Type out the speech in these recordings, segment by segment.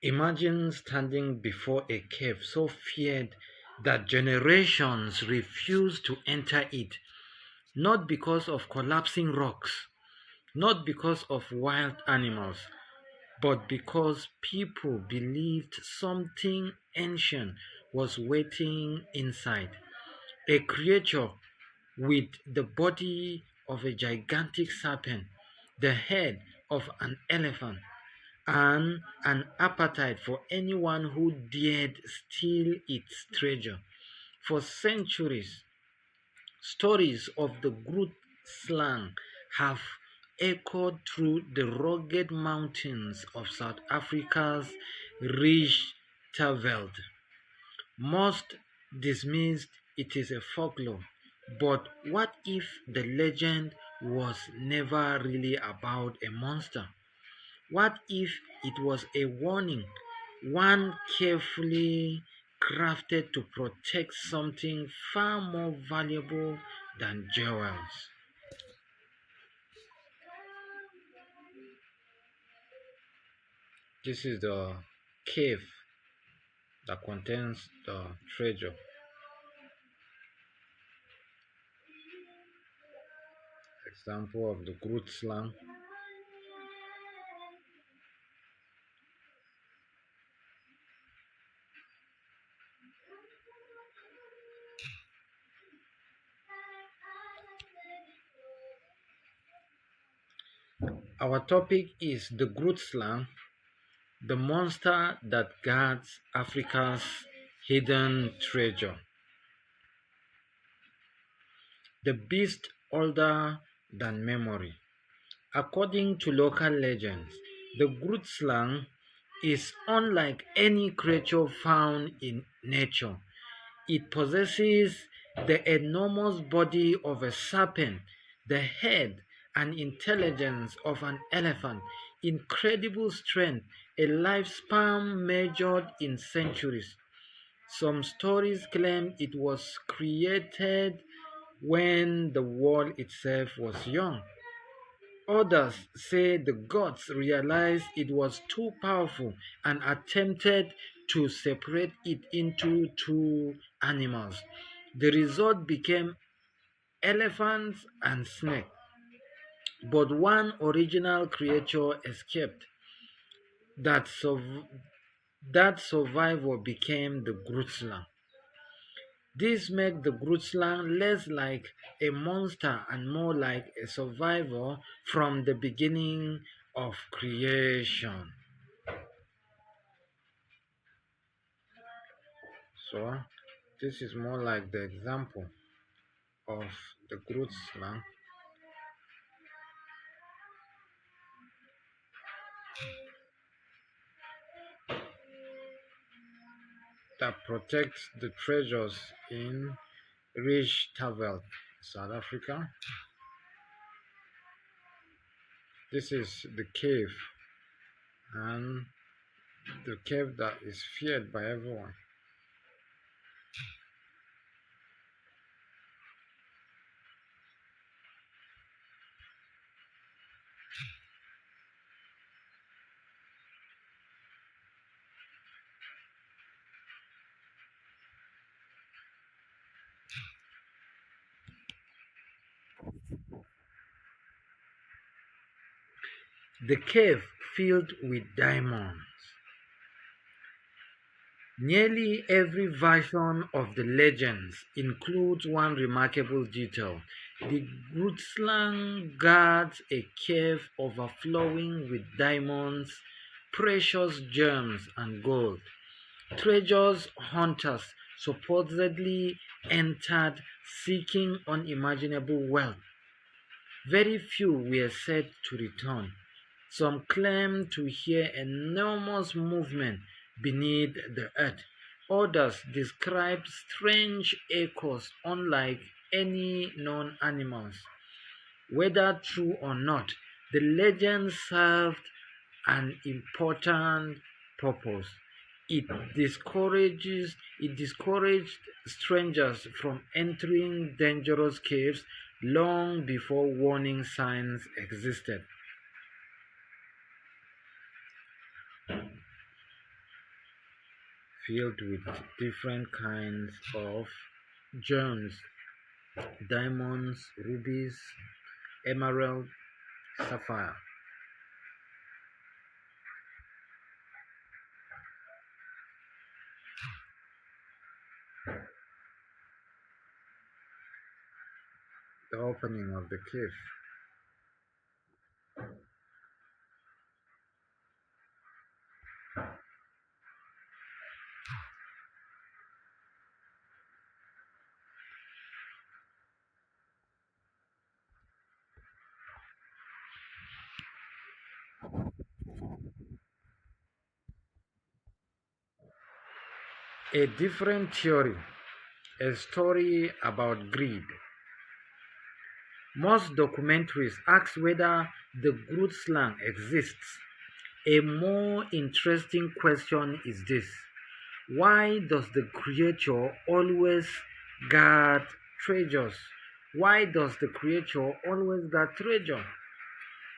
Imagine standing before a cave so feared that generations refused to enter it, not because of collapsing rocks, not because of wild animals, but because people believed something ancient was waiting inside. A creature with the body of a gigantic serpent, the head of an elephant, and an appetite for anyone who dared steal its treasure. For centuries, stories of the Grootslang have echoed through the rugged mountains of South Africa's Richtersveld. Most dismissed it is a folklore, but what if the legend was never really about a monster? What if it was a warning, one carefully crafted to protect something far more valuable than jewels? This is the cave that contains the treasure. Example of the Grootslang. Our topic is the Grootslang, the monster that guards Africa's hidden treasure. The beast older than memory. According to local legends, the Grootslang is unlike any creature found in nature. It possesses the enormous body of a serpent, the head and intelligence of an elephant, incredible strength, a lifespan measured in centuries. Some stories claim it was created when the world itself was young. Others say the gods realized it was too powerful and attempted to separate it into two animals. The result became elephants and snake, but one original creature escaped. That, that survivor became the Grootslang. This makes the Grootslang less like a monster and more like a survivor from the beginning of creation. So, this is more like the example of the Grootslang that protects the treasures in Richtersveld, South Africa. This is the cave, and the cave that is feared by everyone. The cave filled with diamonds. Nearly every version of the legends includes one remarkable detail. The Grootslang guards a cave overflowing with diamonds, precious gems, and gold. Treasures hunters supposedly entered seeking unimaginable wealth. Very few were said to return. Some claim to hear enormous movement beneath the earth. Others describe strange echoes unlike any known animals. Whether true or not, the legend served an important purpose. It discouraged strangers from entering dangerous caves long before warning signs existed. filled with different kinds of gems, diamonds, rubies, emerald, sapphire. The opening of the cave. A different theory, a story about greed. Most documentaries ask whether the Grootslang exists. A more interesting question is this: why does the creature always guard treasures? Why does the creature always guard treasure?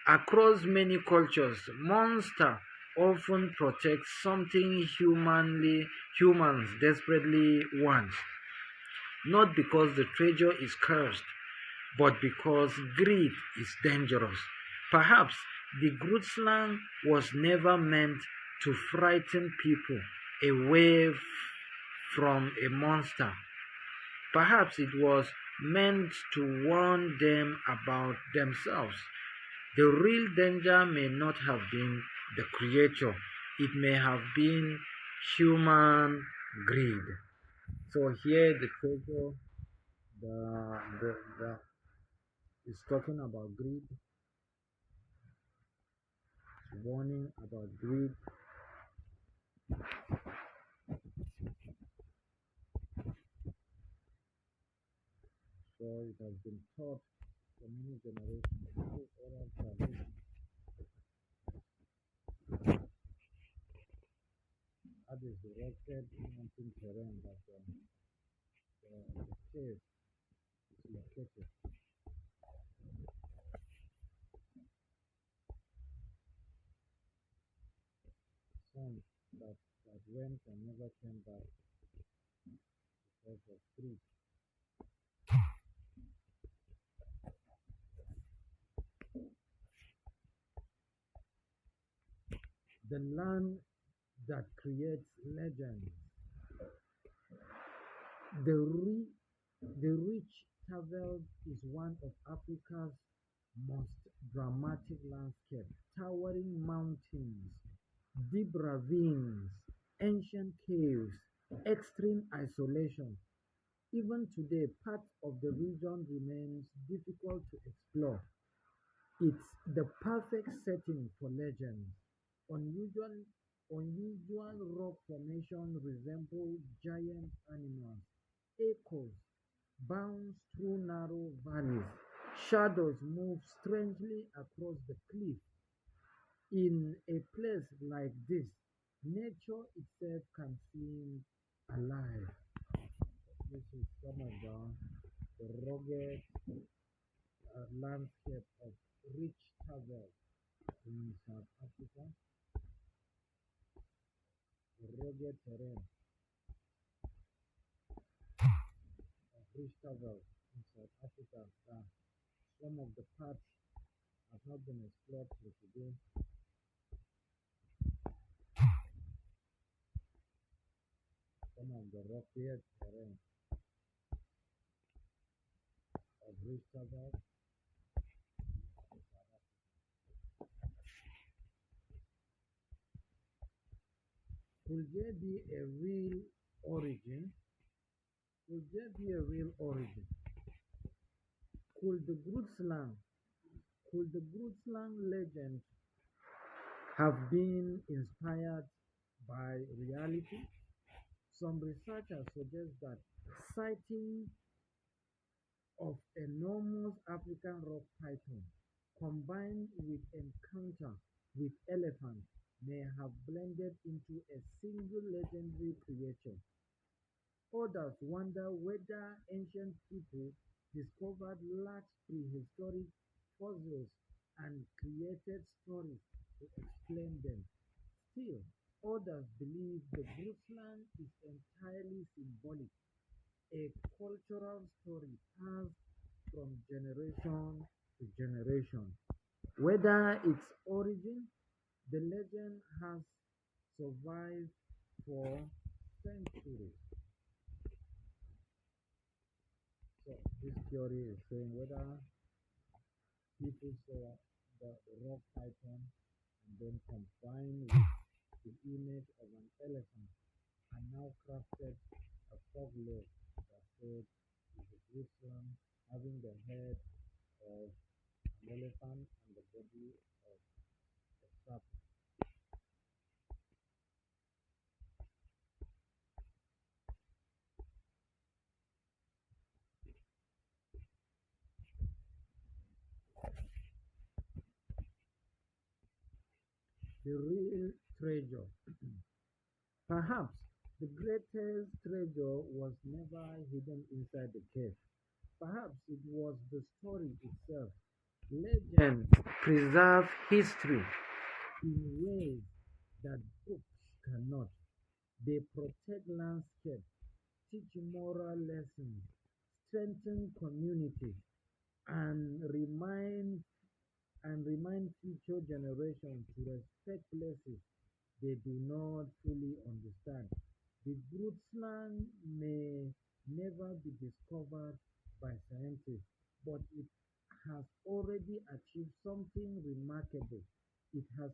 Across many cultures, monster often protect something humans desperately want, not because the treasure is cursed, but because greed is dangerous. Perhaps the Grootslang was never meant to frighten people away from a monster. Perhaps it was meant to warn them about themselves. The real danger may not have been the creature, it may have been human greed. So here the treasure, the is talking about greed, warning about greed. So it has been taught for many generations through oral tradition. That is the rugged mountain terrain that the cave is located. Songs that went and never came back because of greed. The land that creates legends. The, re- the Richtersveld is one of Africa's most dramatic landscapes. Towering mountains, deep ravines, ancient caves, extreme isolation. Even today, parts of the region remains difficult to explore. It's the perfect setting for legends. Unusual, unusual rock formations resemble giant animals. Echoes bounce through narrow valleys. Shadows move strangely across the cliff. In a place like this, nature itself can seem alive. This is some of the rugged landscape of rich travel in South Africa, the rugged terrain of rich travel in South Africa. Some of the parts have not been explored till today. Some of the rugged terrain of rich travel. Could there be a real origin? Could there be a real origin? Could the Grootslang, could the Grootslang legend have been inspired by reality? Some researchers suggest that sighting of enormous African rock python combined with encounter with elephants may have blended into a single legendary creature. Others wonder whether ancient people discovered large prehistoric fossils and created stories to explain them. Still, Others believe the Grootslang is entirely symbolic, a cultural story passed from generation to generation. Whether its origin, the legend has survived for centuries. So this theory is saying whether people saw the rock icon and then combined with the image of an elephant and now crafted a folklore that said is a Jerusalem having the head of an elephant and the body of a serpent. The real treasure. Perhaps the greatest treasure was never hidden inside the cave. Perhaps it was the story itself. Legends preserve history in ways that books cannot. They protect landscapes, teach moral lessons, strengthen communities, and remind future generations to respect places they do not fully understand. The Grootsland may never be discovered by scientists, but it has already achieved something remarkable. It has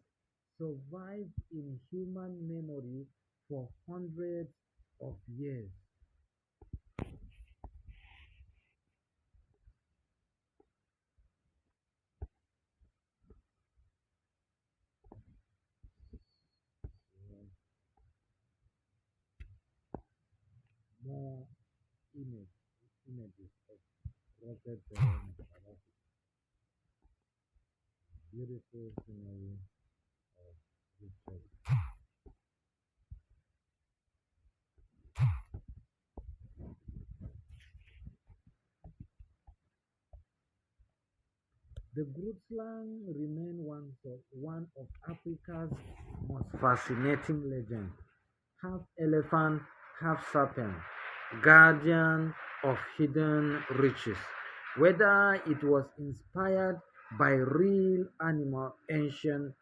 survived in human memory for hundreds of years. More image, images of rocket terrain, beautiful scenery of Richtersveld. The Grootslang remain one of Africa's most fascinating legends. Half elephant, half serpent, guardian of hidden riches. Whether it was inspired by real animal ancient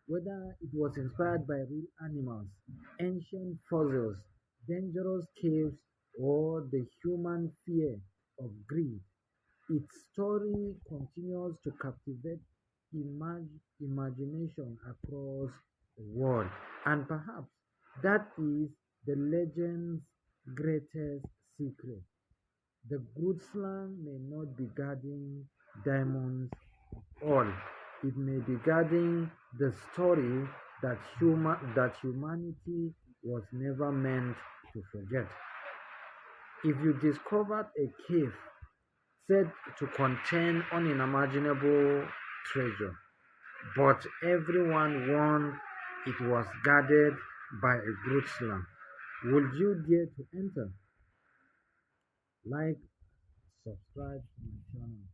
whether it was inspired by real animals, ancient fossils, dangerous caves, or the human fear of greed, its story continues to captivate imagination across the world, and perhaps that is the legend's greatest secret. The Grootslang may not be guarding diamonds at all. It may be guarding the story that humanity was never meant to forget. If you discovered a cave said to contain unimaginable treasure, but everyone warned it was guarded by a Grootslang, would you dare to enter? Like, subscribe to my channel.